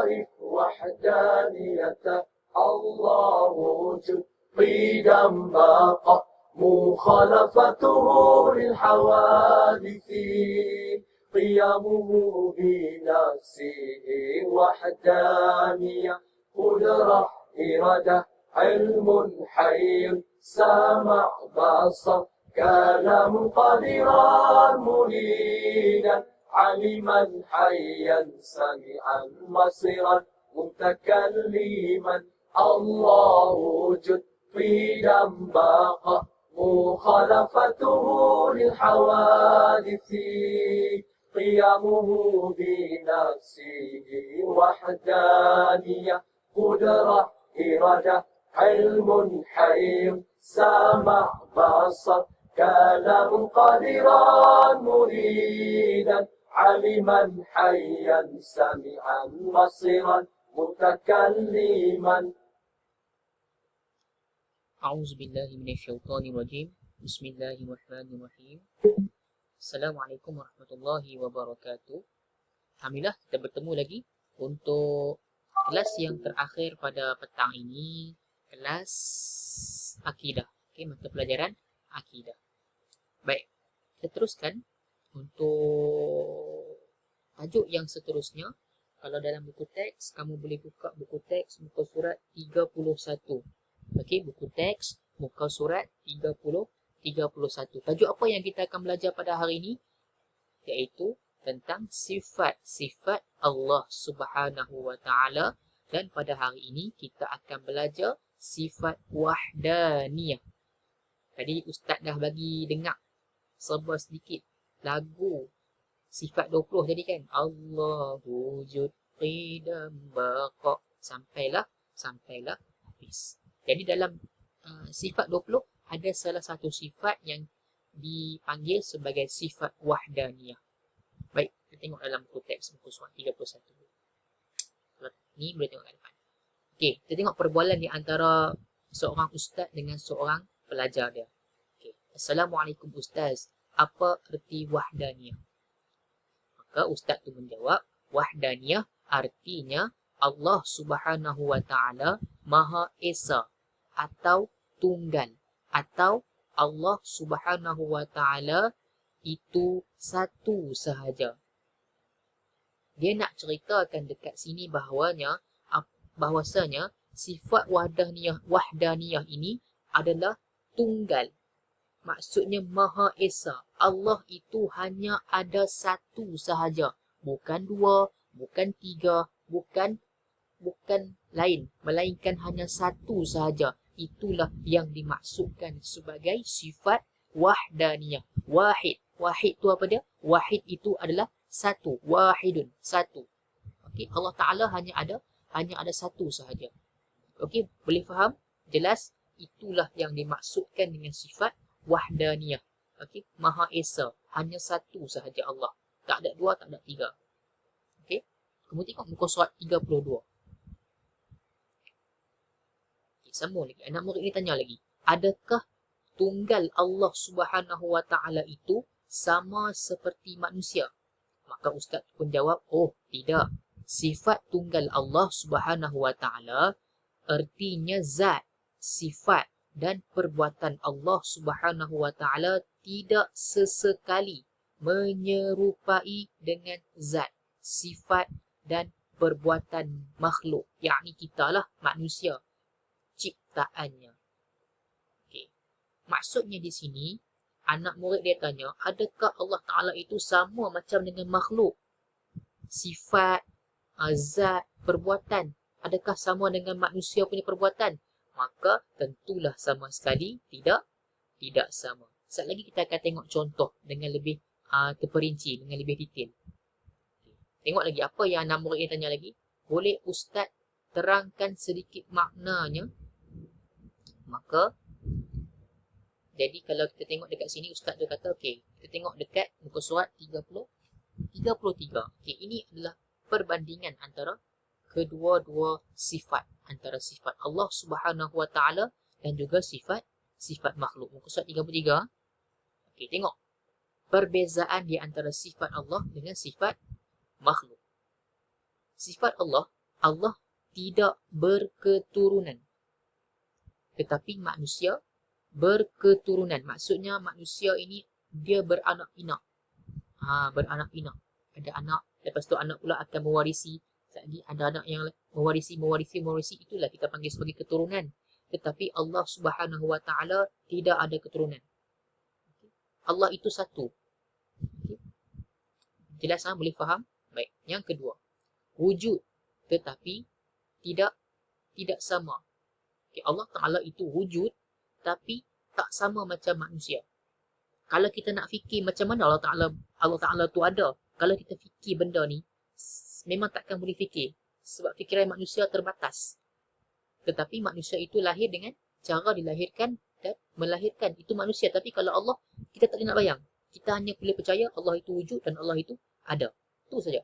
عارف وحدانيته الله وجود قدم بقى مخالفته للحوادث قيامه بنفسه وحدانية قدرة إرادة علم حي سمع بصر كلام قادرا مريدا علما حيا سميعا بصيرا متكلما الله وجود قدم بقى مخالفته للحوادث قيامه بنفسه وحدانية قدرة إرادة علم حي سمع بصر كلام قادرا مريدا علما حيا سميعا بصيرا متكلما. أعوذ بالله من الشيطان الرجيم. بسم الله الرحمن الرحيم. Assalamualaikum warahmatullahi wabarakatuh. Alhamdulillah kita bertemu lagi untuk kelas yang terakhir pada petang ini, kelas akidah. Okey, mata pelajaran akidah. Baik, kita teruskan untuk tajuk yang seterusnya. Kalau dalam buku teks, kamu boleh buka buku teks muka surat 31. Okey, buku teks muka surat 31. Tajuk apa yang kita akan belajar pada hari ini? Iaitu tentang sifat-sifat Allah Subhanahu wa taala, dan pada hari ini kita akan belajar sifat wahdaniyah. Tadi ustaz dah bagi dengar serba sedikit lagu sifat 20 tadi kan. Allah wujud qidam baqa sampailah habis. Jadi dalam sifat 20 ada salah satu sifat yang dipanggil sebagai sifat wahdaniyah. Baik, kita tengok dalam buku teks muka surat 31. Kalau ni boleh tengok kat depan. Okey, kita tengok perbualan di antara seorang ustaz dengan seorang pelajar dia. Okey, Assalamualaikum ustaz, apa erti wahdaniyah? Maka ustaz tu menjawab, wahdaniyah artinya Allah Subhanahu wa taala Maha Esa atau tunggal, atau Allah Subhanahu wa taala itu satu sahaja. Dia nak ceritakan dekat sini bahawasanya sifat wahdaniyah ini adalah tunggal. Maksudnya Maha Esa. Allah itu hanya ada satu sahaja, bukan dua, bukan tiga, bukan lain, melainkan hanya satu sahaja. Itulah yang dimaksudkan sebagai sifat wahdaniyah. Wahid tu apa dia? Wahid itu adalah satu. Wahidun, satu. Okey, Allah Taala hanya ada satu sahaja. Okey, boleh faham? Jelas? Itulah yang dimaksudkan dengan sifat wahdaniyah. Okey, Maha Esa, hanya satu sahaja Allah. Tak ada dua, tak ada tiga. Okey. Kamu tengok muka surat 32. Sambung lagi. Anak murid ni tanya lagi. Adakah tunggal Allah Subhanahu wa taala itu sama seperti manusia? Maka ustaz pun jawab, oh tidak. Sifat tunggal Allah Subhanahu wa taala artinya zat, sifat dan perbuatan Allah Subhanahu wa taala tidak sesekali menyerupai dengan zat, sifat dan perbuatan makhluk, yakni kitalah manusia, ciptaannya. Okay. Maksudnya di sini, anak murid dia tanya, adakah Allah Ta'ala itu sama macam dengan makhluk? Sifat, zat, perbuatan, adakah sama dengan manusia punya perbuatan? Maka tentulah sama sekali tidak sama. Sekejap lagi kita akan tengok contoh dengan lebih terperinci, dengan lebih detail. Okay. Tengok lagi apa yang anak murid dia tanya lagi. Boleh ustaz terangkan sedikit maknanya? Maka, jadi kalau kita tengok dekat sini, ustaz tu kata, okey, kita tengok dekat muka surat 33. Okey, ini adalah perbandingan antara kedua-dua sifat, antara sifat Allah Subhanahu wa taala dan juga sifat makhluk. Muka surat 33. Okey, tengok perbezaan di antara sifat Allah dengan sifat makhluk. Sifat Allah Allah tidak berketurunan. Tetapi manusia berketurunan. Maksudnya manusia ini dia beranak pinak. Beranak pinak. Ada anak, lepas tu anak pula akan mewarisi. Lagi ada anak yang mewarisi. Itulah kita panggil sebagai keturunan. Tetapi Allah Subhanahu Wa Taala tidak ada keturunan. Allah itu satu. Jelas boleh faham? Baik. Yang kedua, wujud tetapi tidak sama. Allah Ta'ala itu wujud tapi tak sama macam manusia. Kalau kita nak fikir macam mana Allah Ta'ala tu ada, kalau kita fikir benda ni, memang takkan boleh fikir. Sebab fikiran manusia terbatas. Tetapi manusia itu lahir dengan cara dilahirkan dan melahirkan. Itu manusia. Tapi kalau Allah, kita tak boleh nak bayang. Kita hanya boleh percaya Allah itu wujud dan Allah itu ada. Itu saja.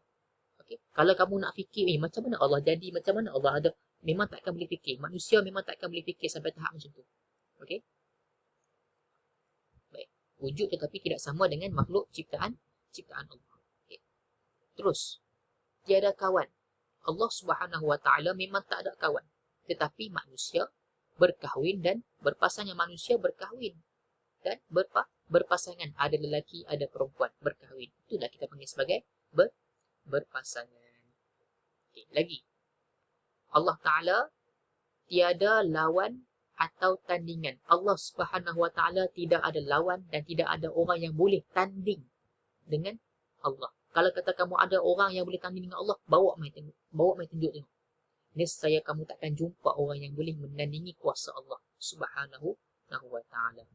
Okay? Kalau kamu nak fikir, macam mana Allah jadi, macam mana Allah ada, memang takkan boleh fikir. Manusia memang takkan boleh fikir sampai tahap macam tu. Okey? Baik. Wujud tetapi tidak sama dengan makhluk ciptaan Allah. Okay. Terus, tiada kawan. Allah Subhanahu Wa Taala memang tak ada kawan. Tetapi manusia berkahwin dan berpasangan. Manusia berkahwin dan berpasangan. Ada lelaki, ada perempuan berkahwin. Itulah kita panggil sebagai berpasangan. Okay. Lagi. Allah Ta'ala tiada lawan atau tandingan. Allah Subhanahu Wa Taala tidak ada lawan dan tidak ada orang yang boleh tanding dengan Allah. Kalau kata kamu ada orang yang boleh tanding dengan Allah, bawa mai tunjuk tengok. Nescaya kamu takkan jumpa orang yang boleh menandingi kuasa Allah Subhanahu Wa Taala.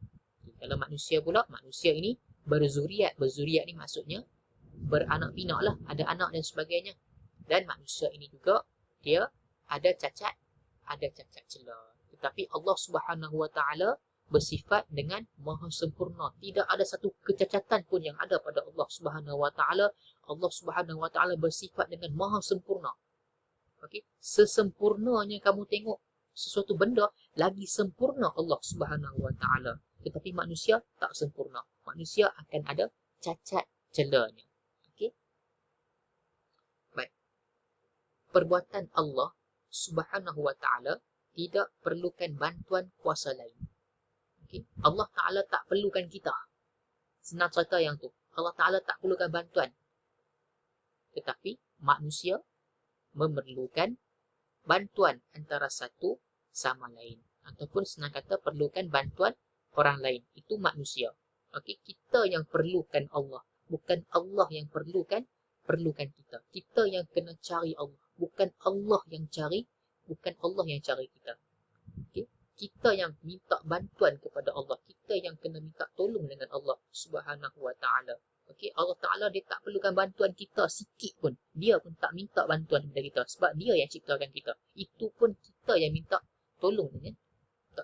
Kalau manusia pula, manusia ini berzuriat. Berzuriat ni maksudnya beranak pinak lah, ada anak dan sebagainya. Dan manusia ini juga dia ada cacat celah. Tetapi Allah Subhanahu Wa Taala bersifat dengan maha sempurna. Tidak ada satu kecacatan pun yang ada pada Allah Subhanahu Wa Taala. Allah Subhanahu Wa Taala bersifat dengan maha sempurna. Okey, sesempurnanya kamu tengok sesuatu benda, lagi sempurna Allah Subhanahu Wa Taala. Tetapi manusia tak sempurna. Manusia akan ada cacat celahnya. Okey. Baik. Perbuatan Allah Subhanahu Wa Taala tidak perlukan bantuan kuasa lain. Okay. Allah Ta'ala tak perlukan kita. Senang cerita yang tu. Allah Ta'ala tak perlukan bantuan. Tetapi manusia memerlukan bantuan antara satu sama lain. Ataupun senang kata perlukan bantuan orang lain. Itu manusia. Okay. Kita yang perlukan Allah. Bukan Allah yang perlukan kita. Kita yang kena cari Allah. Bukan Allah yang cari kita. Okay? Kita yang minta bantuan kepada Allah. Kita yang kena minta tolong dengan Allah Subhanahu Wa Taala. Okay? Allah Ta'ala dia tak perlukan bantuan kita sikit pun. Dia pun tak minta bantuan kepada kita. Sebab dia yang ciptakan kita. Itu pun kita yang minta tolong dengan dia.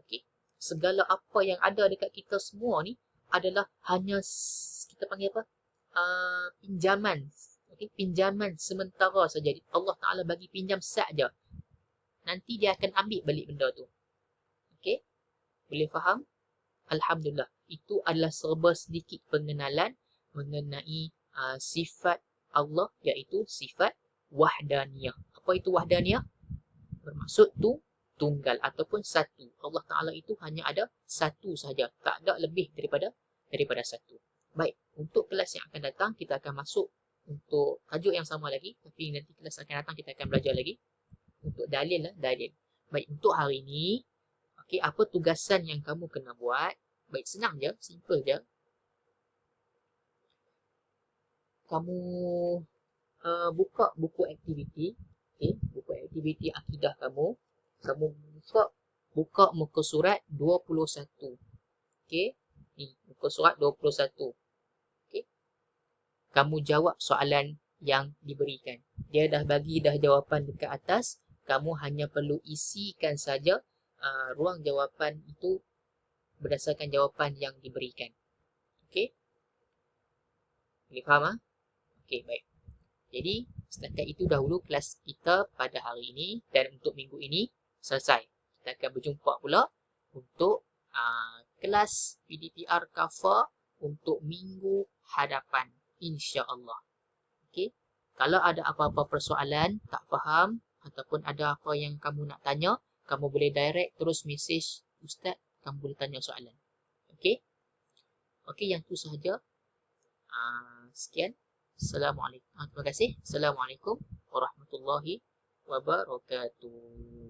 Okay? Segala apa yang ada dekat kita semua ni adalah hanya kita panggil apa? Pinjaman. Okay, pinjaman sementara saja. Allah Ta'ala bagi pinjam saja. Nanti dia akan ambil balik benda tu. Okey? Boleh faham? Alhamdulillah. Itu adalah serba sedikit pengenalan mengenai sifat Allah, iaitu sifat wahdaniyah. Apa itu wahdaniyah? Bermaksud tu tunggal ataupun satu. Allah Ta'ala itu hanya ada satu sahaja. Tak ada lebih daripada satu. Baik. Untuk kelas yang akan datang, kita akan masuk untuk tajuk yang sama lagi, tapi nanti kelas akan datang kita akan belajar lagi untuk dalil. Baik, untuk hari ini, okey, apa tugasan yang kamu kena buat? Baik, senang je, simple je. Kamu buka buku aktiviti, okey, buku aktiviti akidah kamu. Kamu buka muka surat 21. Okey, ni muka surat 21. Kamu jawab soalan yang diberikan. Dia dah bagi jawapan dekat atas. Kamu hanya perlu isikan saja ruang jawapan itu berdasarkan jawapan yang diberikan. Okey? Boleh faham? Okey, baik. Jadi, setakat itu dahulu kelas kita pada hari ini. Dan untuk minggu ini, selesai. Kita akan berjumpa pula untuk kelas PDPR cover untuk minggu hadapan. InsyaAllah. Okay. Kalau ada apa-apa persoalan, tak faham, ataupun ada apa yang kamu nak tanya, kamu boleh direct terus message Ustaz, kamu boleh tanya soalan. Okey? Okey, yang tu sahaja. Sekian. Assalamualaikum. Terima kasih. Assalamualaikum warahmatullahi wabarakatuh.